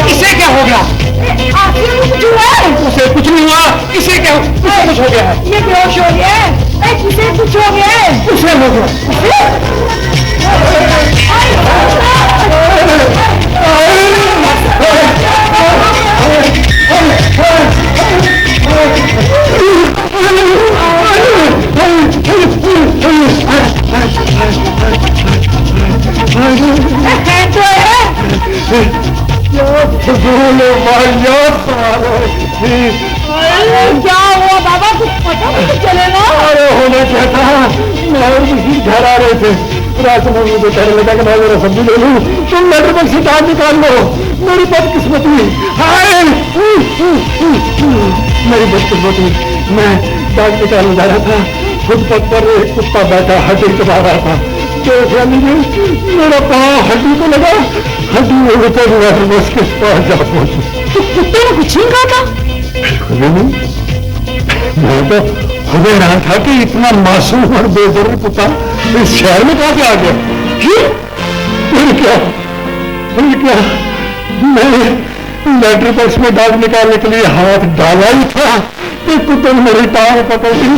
इसे क्या हो गया? आखिर में कुछ हुआ है? उसे कुछ नहीं हुआ। इसे क्या कुछ हो गया है? ये बेहोश हो गया है। किसे कुछ हो गया है? उसे हो गया। क्या हुआ बाबा? कुछ पता नहीं चलेगा। अरे होना क्या था, मैं और किसी घर आ रहे थे। रात में मुझे कहने लगा कि मैं जरा सब्जी ले लूं, तुम लेटर बॉक्स से डाक निकाल लो। मेरी बदकिस्मती, हाय मेरी बदकिस्मती। मैं डाक निकालने जा रहा था, फुटपाथ पर एक कुत्ता बैठा हड्डी चबा रहा था। देखा नहीं, मेरा पाँव हड्डी को लगा, हड्डी में ऊपर लेटर बॉक्स के पास जा पहुंची। तो कुत्ते ने कुछ नहीं कहा था? बिल्कुल नहीं। मैं तो खुद हैरान था कि इतना मासूम और बेजरूरी कुत्ता इस शहर में कहाँ से आ गया। फिर क्या मैं लेटर बॉक्स में डाक निकालने के लिए हाथ डाला ही था कि कुत्ते ने मेरी टांग पकड़ ली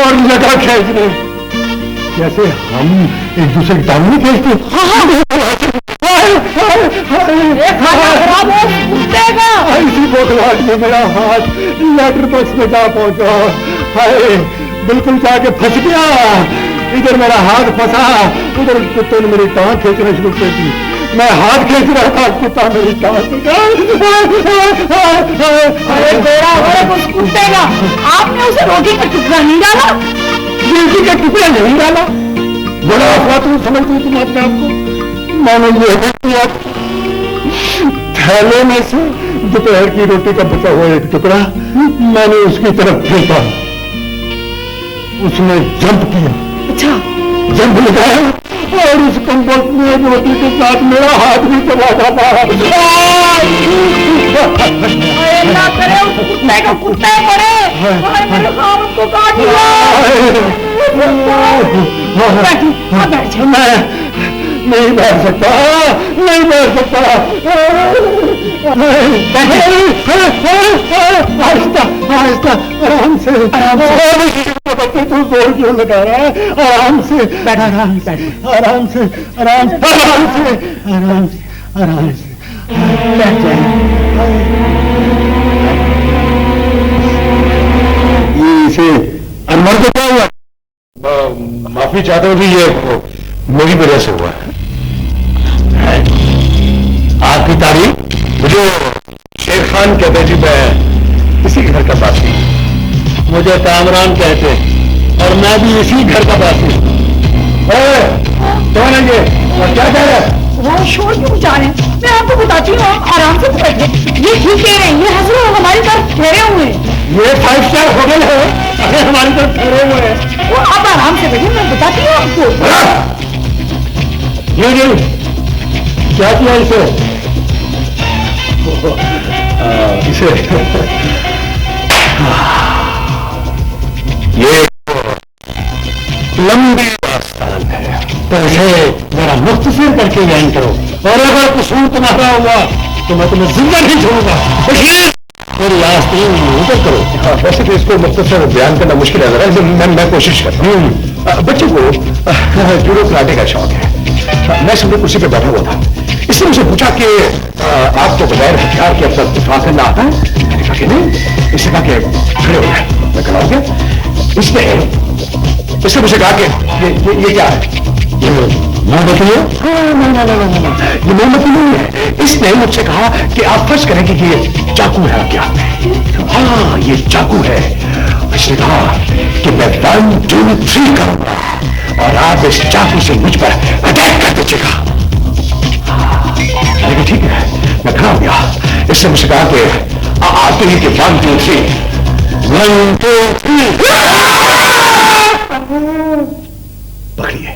और लगा खींचने। जैसे हम एक दूसरे की टांग नहीं खींचते। खराब हो कुत्ते का। इसी बोखलाहट में मेरा हाथ लेटर बॉक्स में जा पहुंचा। हाय बिल्कुल जाके फंस गया। इधर मेरा हाथ फंसा, उधर कुत्ते ने मेरी टांग खींचना शुरू कर दी। मैं हाथ खींच रहा था, कुत्ता मेरी टांग। अरे बेड़ा हो उस कुत्ते का। आपने उसे रोटी का टुकड़ा नहीं डाला? रोटी का टुकड़ा नहीं डाला? बड़ा अफवाह तुम समझती हो तुम अपने आप को। मैंने ये किया, थैले में से दोपहर की रोटी का बचा हुआ एक टुकड़ा मैंने उसकी तरफ फेंका। उसने जंप किया। अच्छा। जंप लगाया और उस कंबल में रोटी के साथ मेरा हाथ भी चला जाता। ना करे उस कुत्ते का कुत्ते मरे। मेरे खामन को काट लिया। मैं नहीं बैठ सकता, नहीं बैठ सकता। आहिस्ता आहिस्ता, आराम से। तू जोर क्यों लगा रहा है? आराम से बैठा, आराम से, आराम से, आराम से, आराम से, आराम से, आराम से बैठ जाए। इसे अनवर को क्या हुआ? माफी चाहता हूँ, ये मेरी वजह से हुआ है। आपकी तारीफ मुझे शेर खान कहते जी, मैं इसी घर का बासी। मुझे कामरान कहते और मैं भी इसी घर का बासी। कौन है ये और क्या कह रहे हैं? वो शोर क्यों जा रहे हैं? मैं आपको बताती हूँ, आराम से बैठे। ये ठीक कह रहे हैं, ये हंस रहे हमारी तरफ ठहरे हुए हैं। ये 5 स्टार होटल है, अरे हमारी तरफ ठहरे हुए हैं। वो आप आराम से बैठिए, मैं बताती हूँ आपको। ये क्या किया इसे? इसे ये लंबी दास्तान है, तो इसे जरा मुख्तसर करके ज्ञान करो, और अगर कसूर तुम्हारा हुआ तो मैं तुम्हें जिंदा नहीं छोड़ूंगा। बशीर, मेरी आस्तीन ऊपर करो। हाँ, वैसे तो इसको मुख्तसर बयान करना मुश्किल है जरा, मैं कोशिश करता हूँ। बच्चे को जूडो कराटे का शौक है। मैं सुबह कुर्सी पे बैठा हुआ था, इसने मुझे पूछा कि आपको बगैर हथियार के अपना दिफा करना आता है? मैंने कहा कि नहीं। इसने कहा कि खड़े हो गए। मैं खड़ा हो गया। इसने मुझे कहा कि ये क्या है? ये मोमबत्ती है? ये मोमबत्ती नहीं है। इसने मुझसे कहा कि आप फर्ज करें कि ये चाकू है आपके हाथ में। हाँ, ये चाकू है। इसने कहा कि मैं 1, 2, 3 करूंगा और आप इस चाकू से मुझ पर अटैक कर दीजिएगा। मैंने कहा ठीक है। मैं खड़ा हो गया। इसने मुझसे कहा कि आते ही कि 1, 2, 3, 1, 2, 3 पकड़िए।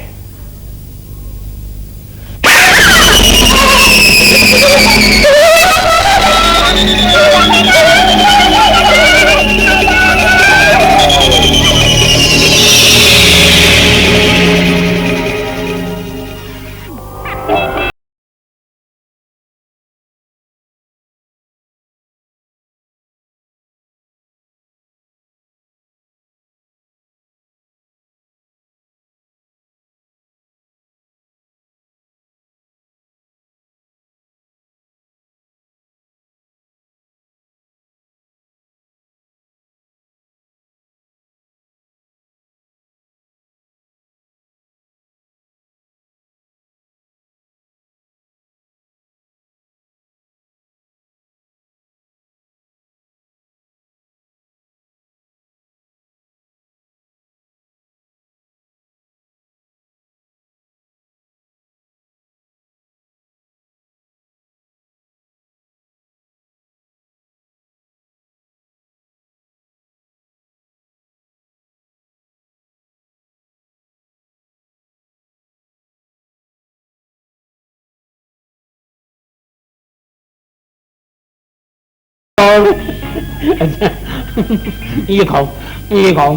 ये खाओ, ये खाओ।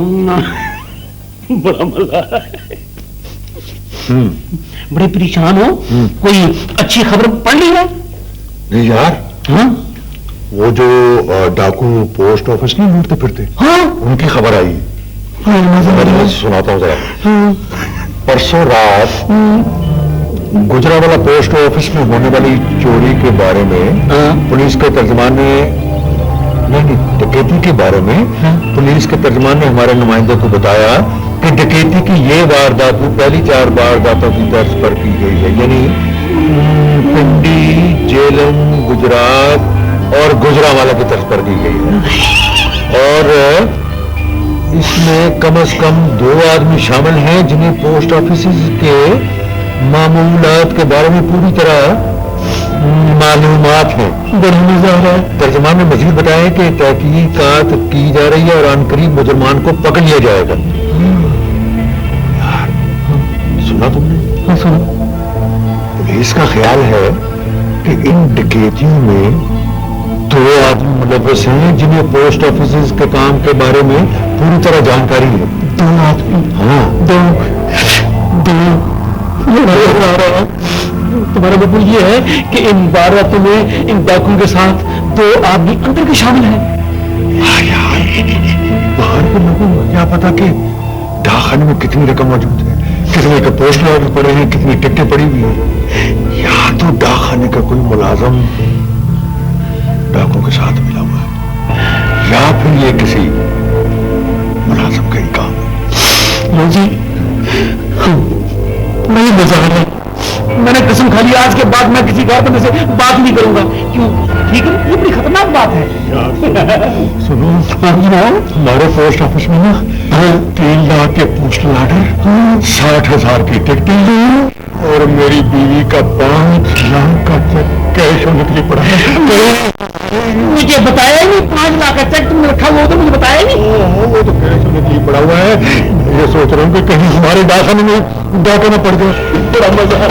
बड़ा मजा है। बड़े परेशान हो? कोई अच्छी खबर पढ़ ली है? नहीं यार। हाँ? वो जो डाकू पोस्ट ऑफिस नहीं लूटते फिरते, हाँ? उनकी खबर आई। मैं सुनाता हूँ जरा। परसों रात गुजरावाला पोस्ट ऑफिस में होने वाली चोरी के बारे में पुलिस के तर्जमान ने, नहीं डकैती के बारे में पुलिस के तर्जमान ने हमारे नुमाइंदे को बताया कि डकैती की ये वारदात पहली 4 वारदातों की तर्ज पर की गई है, यानी पिंडी, जेलम, गुजरात और गुजरावाला की तर्ज पर की गई है। और इसमें कम से कम 2 आदमी शामिल हैं जिन्हें पोस्ट ऑफिस के मामूलात के बारे में पूरी तरह मालूमात है। तर्जमान ने मजीद बताया कि तहकीकात की जा रही है और अनकरीब मुजरमान को पकड़ लिया जाएगा। यार, सुना तुमने? हाँ, सुना। पुलिस का ख्याल है कि इन डकैतियों में 2 आदमी मुलव्वस हैं जिन्हें पोस्ट ऑफिस के काम के बारे में पूरी तरह जानकारी है। 2 आदमी? हाँ, 2। तुम्हारा मतलब ये है कि इन वारदातों में इन डाकुओं के साथ 2 आदमी अंदर के शामिल हैं? हाँ यार, बाहर के लोगों को क्या पता कि डाकखाने में कितनी रकम मौजूद है, कितने के पोस्ट ऑर्डर पड़े हैं, कितनी टिकटें पड़ी हुई हैं। या तो डाकखाने का कोई मुलाजम डाकुओं के साथ मिला हुआ है, या फिर ये किसी मुलाजम का ही काम है। जी, नहीं मजा आ रहा। मैंने कसम खा ली आज के बाद मैं किसी गौर से बात नहीं करूंगा। क्यों? ठीक है, ये बड़ी खतरनाक बात है। सुनो, हमारे पोस्ट ऑफिस में ना 3 लाख के पोस्टल ऑर्डर, 60,000 की टिकटें और मेरी बीवी का 5 लाख का चेक कैश होने के लिए पड़ा है। मुझे बताया ही नहीं, 5 लाख का चेक तुमने रखा हुआ तो मुझे बताया ही नहीं। वो तो कैश में ठीक पड़ा हुआ है। ये सोच रहा हूँ कि कहीं हमारे डाकखाने में डाका न पड़ जाए। बड़ा मजा है।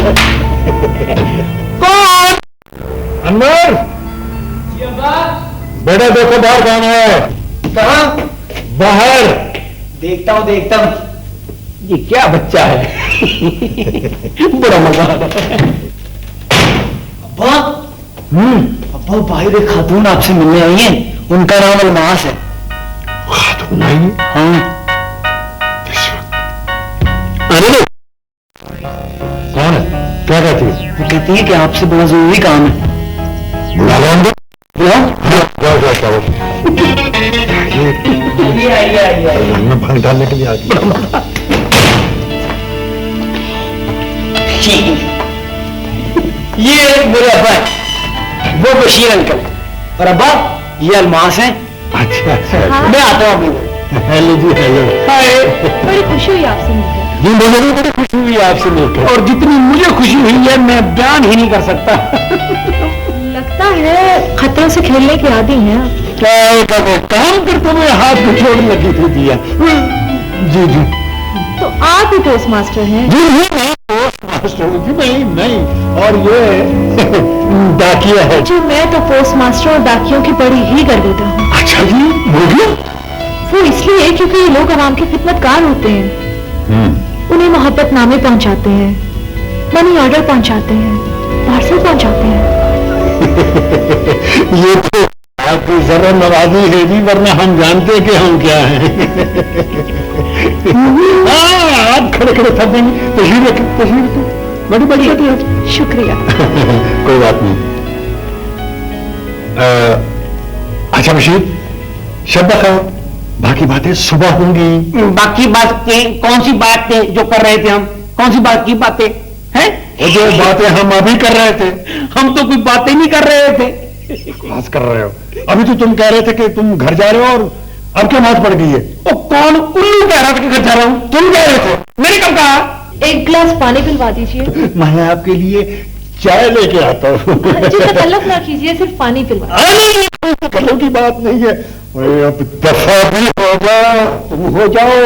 कौन? अंदर बेटा देखो बाहर कौन है। कहाँ? बाहर। देखता हूँ। ये क्या बच्चा है? बड़ा मजा आ रहा है। अब्बा, अब्बा बाहर एक खातून आपसे मिलने आई है, उनका नाम अलमास है। खातून आई है? हाँ। अरे कौन है? क्या कहती है? वो कहती है कि आपसे बड़ा जरूरी काम है। बुला लो अंदर। बुलाओ? जाओ। मैं भंग डालने के लिए आ गया। ये मेरे अब्बा है, वो बशीर अंकल, और अब्बा ये अलमास है। अच्छा अच्छा। हाँ। मैं आता हूँ अभी। हेलो जी हेलो। हाय। बड़ी खुशी हुई आपसे मिलकर। जी मुझे भी बड़ी खुशी हुई आपसे मिलकर। और जितनी मुझे खुशी हुई है मैं बयान ही नहीं कर सकता। लगता है खतरों से खेलने के आदी हैं आप। क्या काम करते हुए हाथ में चोट लगी थी दिया। जी जी तो आप ही पोस्ट मास्टर हैं। जी नहीं पोस्ट मास्टर हूँ जी। नहीं और ये डाकिया है। जी मैं तो पोस्ट मास्टर और डाकियों की बड़ी ही गर्विता हूँ। अच्छा जी बोलिए। वो इसलिए क्योंकि ये लोग आवाम के खिदमतगार होते हैं। उन्हें मोहब्बत नामे पहुंचाते हैं, मनी ऑर्डर पहुंचाते हैं, पार्सल पहुंचाते हैं। ये तो आपकी जरा नवाजी है जी, वरना हम जानते कि हम क्या हैं। हाँ आप खड़े थक देंगे। तशरीफ बड़ी बड़ी होती है। शुक्रिया। कोई बात नहीं। अच्छा बशीर शब्द खैर, बाकी बातें सुबह होंगी। बाकी बातें? कौन सी बातें जो कर रहे थे हम? कौन सी बात की बातें हैं? वो जो बातें हम अभी कर रहे थे। हम तो कोई बातें नहीं कर रहे थे। बात कर रहे हो। अभी तो तुम कह रहे थे कि तुम घर जा रहे हो और अब क्या बात पड़ गई है? वो कौन? उल्लू कह रहा था कि घर जा रहा हूं। तुम कह रहे थे, मैंने कब कहा? एक गिलास पानी पिलवा दीजिए। मैं आपके लिए चाय लेके आता हूँ। जी तकल्लुफ ना कीजिए, सिर्फ पानी पिलवा। अरे कलो की बात नहीं है। अब दफा भी होगा, तुम हो जाओ।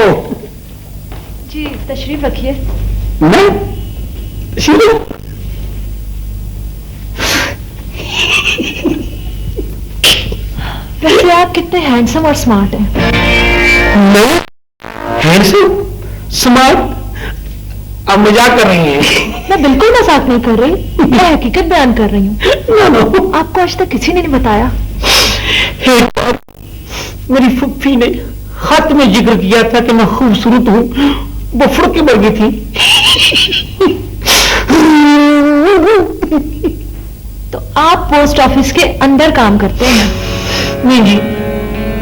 जी तशरीफ रखिए। नहीं शुरू। वैसे आप कितने हैंडसम और स्मार्ट हैं। नहीं हैंडसम स्मार्ट? अब मजाक कर रही हैं? मैं बिल्कुल मजाक नहीं कर रही, मैं हकीकत बयान कर रही हूँ। आपको आज तक किसी ने नहीं बताया। एक बार मेरी फुफ्फी ने खत में जिक्र किया था कि मैं खूबसूरत हूँ, वो फुड़ के मर गई थी। तो आप पोस्ट ऑफिस के अंदर काम करते हैं? नहीं जी,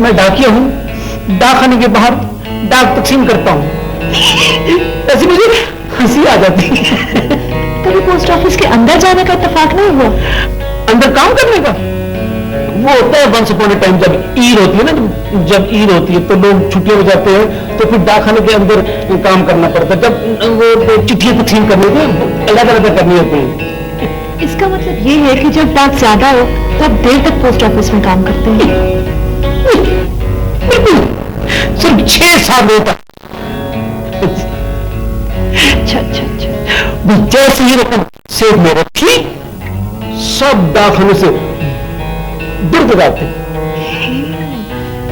मैं डाकिया हूँ, डाकखाने के बाहर डाक तकसीम करता हूँ। ऐसे मुझे हंसी आ जाती है। कभी पोस्ट ऑफिस के अंदर जाने का इत्तेफाक नहीं हुआ? अंदर काम करने का वो होता है वंस अपॉन अ टाइम, जब ईद होती है ना, जब ईद होती है तो लोग छुट्टियों में जाते हैं, तो फिर डाकखाने के अंदर काम करना पड़ता है। जब वो चिट्ठियां तकसीम करनी होती है, अलग करनी होती है। इसका मतलब ये है कि जब डाक ज्यादा हो तब देर तक पोस्ट ऑफिस में काम करते हैं। सिर्फ 6-7 होता। अच्छा। जैसे ही रकम सेफ में रखी, सब डाकखाने से दूर जाते।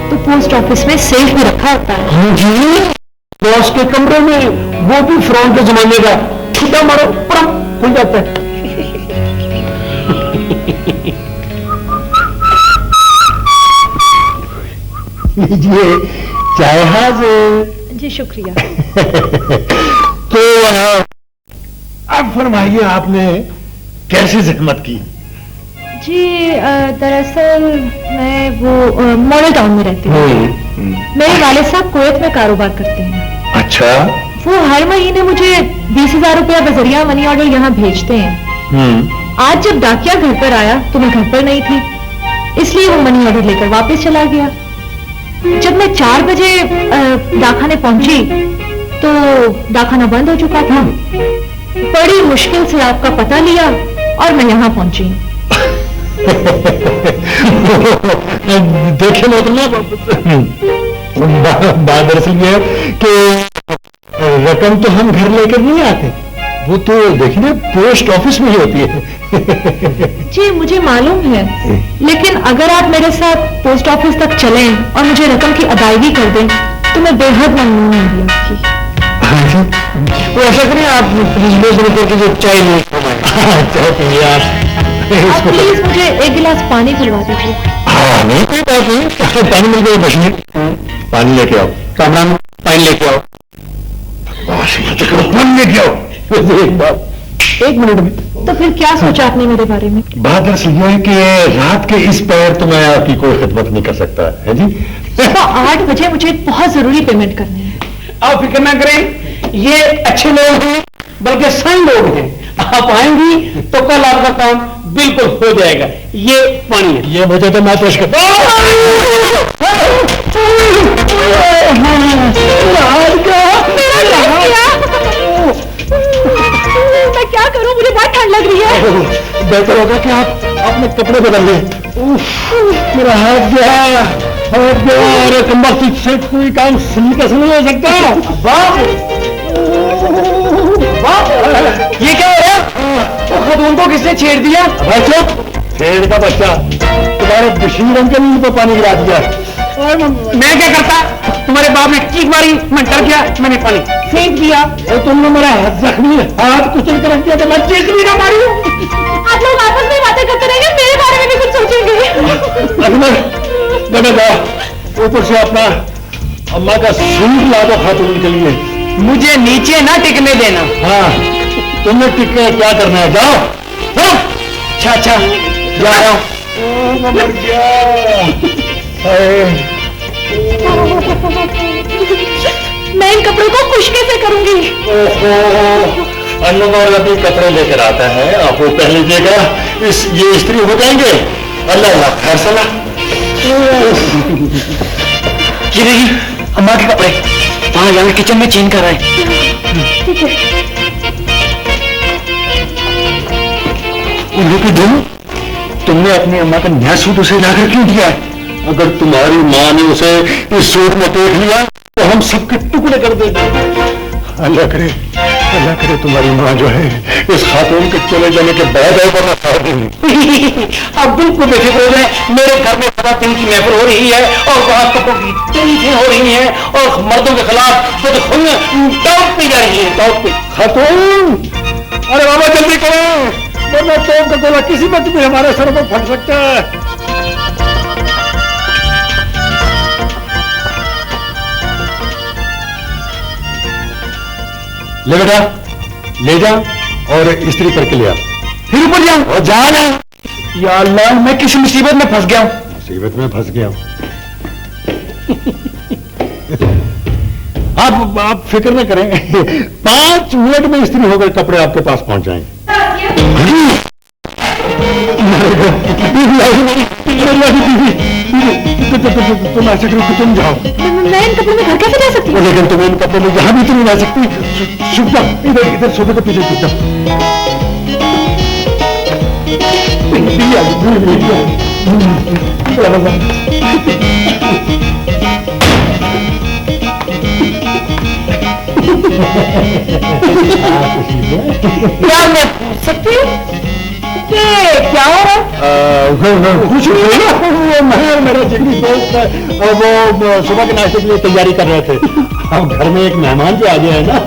तो पोस्ट ऑफिस में सेफ भी रखा होता है? हाँ जी, बॉस के कमरे में, वो भी फ्रॉन्ट के जमाने का, छुट्टा मारो परम खुल जाता है। लीजिए चाय हाजिर। जी शुक्रिया। तो अब फरमाइए आपने कैसे जहमत की? जी दरअसल मैं वो मॉडल टाउन में रहती हूँ। मेरे वाले साहब कुवैत में कारोबार करते हैं। अच्छा। वो हर महीने मुझे 20,000 रुपया बजरिया मनी ऑर्डर यहाँ भेजते हैं। आज जब डाकिया घर पर आया तो मैं घर पर नहीं थी, इसलिए वो मनी ऑर्डर लेकर वापस चला गया। जब मैं 4 बजे डाकखाने पहुंची तो डाकखाना बंद हो चुका था। बड़ी मुश्किल से आपका पता लिया और मैं यहाँ पहुंची। देखे मतलब ना बात दरअसल ये है कि रकम तो हम घर लेकर नहीं आते, वो तो देखिए पोस्ट ऑफिस में ही होती है। जी मुझे मालूम है, लेकिन अगर आप मेरे साथ पोस्ट ऑफिस तक चलें और मुझे रकम की अदायगी कर दें तो मैं बेहद ममनून होंगी आपकी। तो ऐसा करें आप प्लीज ₹20 की जो चाय नहीं चाय पीजिए आप प्लीज मुझे एक गिलास पानी पिलवा दीजिए। हाँ नहीं कोई बात नहीं, पानी मिल गया बस में, पानी लेके आओ कामरान, पानी लेके आओ, पानी लेके आओ। एक मिनट में तो फिर क्या सोचा आपने मेरे बारे में? बात दरअसल ये है कि रात के इस पैर तो मैं आपकी कोई खिदमत नहीं कर सकता है जी। सुबह 8 बजे मुझे बहुत जरूरी पेमेंट करनी है। आप फिक्र ना करें, ये अच्छे लोग हैं, बल्कि सही लोग हैं। आप आएंगी तो कल आपका काम बिल्कुल हो जाएगा। ये पानी है, ये मुझे तो मैं पेश करता मैं क्या करूं, मुझे बहुत ठंड लग रही है। बेहतर होगा कि आप अपने कपड़े बदल लें। मेरा हाथ गया, अरे कम्बख्त से कोई काम सही कैसे नहीं हो सकता। ये क्या है? तो खतून को किसने छेड़ दिया? चुप, शेर का बच्चा तुम्हारे बशीर अंकल ने तो पानी गिरा दिया। मैं क्या करता? तुम्हारे बाप ने चीख मारी, मैं डर गया, मैंने पानी फेंक दिया। तो तुमने मेरा हाथ जख्मी हाथ कुचल कर रख दिया तो मैं चीख भी ना मारी। आप लोग आपस में बातें करते रहेंगे, मेरे बारे में भी कुछ सोचेंगे। ऊपर से अपना अम्मा का सूट ला दो खातून के लिए। मुझे नीचे ना टिकने देना। हाँ तुमने टिक कर क्या करना है, जाओ जाओ। अच्छा जा रहा हूं। मैं इन कपड़ों को खुश कैसे करूंगी? अन्नवार अपने कपड़े लेकर आता है, आप वो पहन लीजिएगा, ये इस्त्री हो जाएंगे। अल्लाह अल्लाह खैर सलाह। ये देखिए अम्मा के कपड़े वहां जाकर किचन में चेंज कर रहे हैं। ठीक है। तुमने अपनी अम्मा का नया सूट उसे लाकर क्यों दिया है? अगर तुम्हारी माँ ने उसे इस सूट में देख लिया तो हम सबके टुकड़े कर देंगे। अल्लाह करे तुम्हारी माँ जो है इस खातून के चले जाने के बाद बना खा देंगे। अब बिल्कुल बेफिक्र हो जाए, मेरे घर में खवातीन की महफिल हो रही है और वहां कपड़ों की तरीफें हो रही हैं और मर्दों के खिलाफ टॉप पे जा रही है। टॉप पे खातून, अरे बाबा जल्दी करो, वरना तोप का गोला किसी वक्त भी हमारे सर पर फट सकता है। ले बेटा, ले जा और इस्त्री करके ले आ। फिर ऊपर जाऊं और जा ना। या अल्लाह, मैं किसी मुसीबत में फंस गया हूं। मुसीबत में फंस गया हूं। आप फिक्र न करें, 5 मिनट में इस्त्री होकर कपड़े आपके पास पहुंच जाएंगे। तुम ऐसे करो कि तुम जाओ। मैं इन कपड़ों में घर कैसे जा सकती हूँ? लेकिन तुम इन कपड़ों में जहां भी तुम जा सकती। छुप जाओ, इधर सोफे के पीछे छुप जाओ। क्या मैं पूछ सकती हूँ कि क्या हो रहा है? कुछ नहीं, मैं मेरा जिगरी दोस्त है और वो सुबह के नाश्ते के लिए तैयारी कर रहे थे। अब घर में एक मेहमान जो आ गया है ना,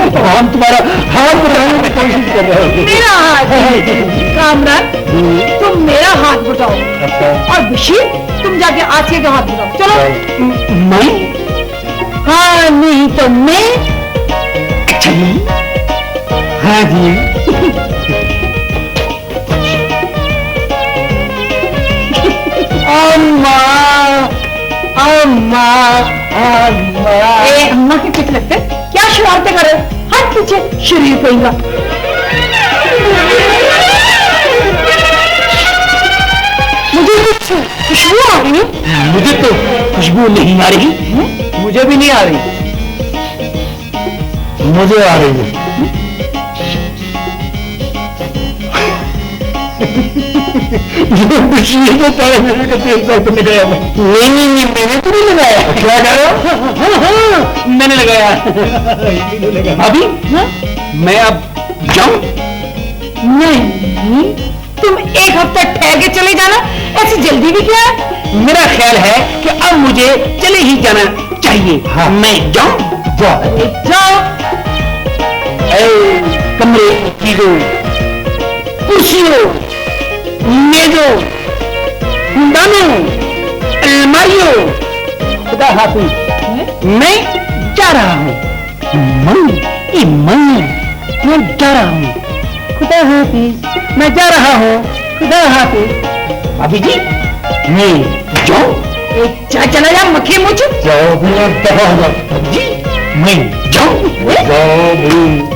तो हम तुम्हारा हाथ बढ़ाने की कोशिश कर रहे थे। मेरा हाथ? कामरान, तुम मेरा हाथ बढ़ाओ और बशीर तुम जाके आसिया का हाथ बढ़ाओ। चलो। मैं? हाँ नहीं तो मैं। हाँ जी। अम्मा अम्मा अम्मा। अम्मा के पीछे लगते क्या शरारतें कर रहे? हट पीछे शरीर पेगा। मुझे कुछ खुशबू आ रही है। मुझे तो खुशबू नहीं आ रही। मुझे भी नहीं आ रही। मुझे आ रही है। ये खुशी है तो सारे मेरे को 3 साल तुमने गया नहीं मैंने तो नहीं लगाया। क्या कह रहे हो? हाँ, मैंने लगाया। भाभी हाँ? मैं अब जाऊं? नहीं, तुम एक हफ्ता ठहर के चले जाना, ऐसी जल्दी भी क्या है? मेरा ख्याल है कि अब मुझे चले ही जाना चाहिए। हाँ। मैं जाऊं? जाओ। जाओ। कमरे चीजों, कुर्सियों, मेजों, दानों, अलमारियों, खुदा हाफिज, मैं जा रहा हूँ। मैं जा रहा हूँ। खुदा हाफिज, मैं जा रहा हूँ। खुदा हाफिज। भाभी जी मैं जाऊं? चला जा मक्खी मुझ। जाओ भैया, दफा हो जाओ। जी मैं जाऊं? जाओ भाई।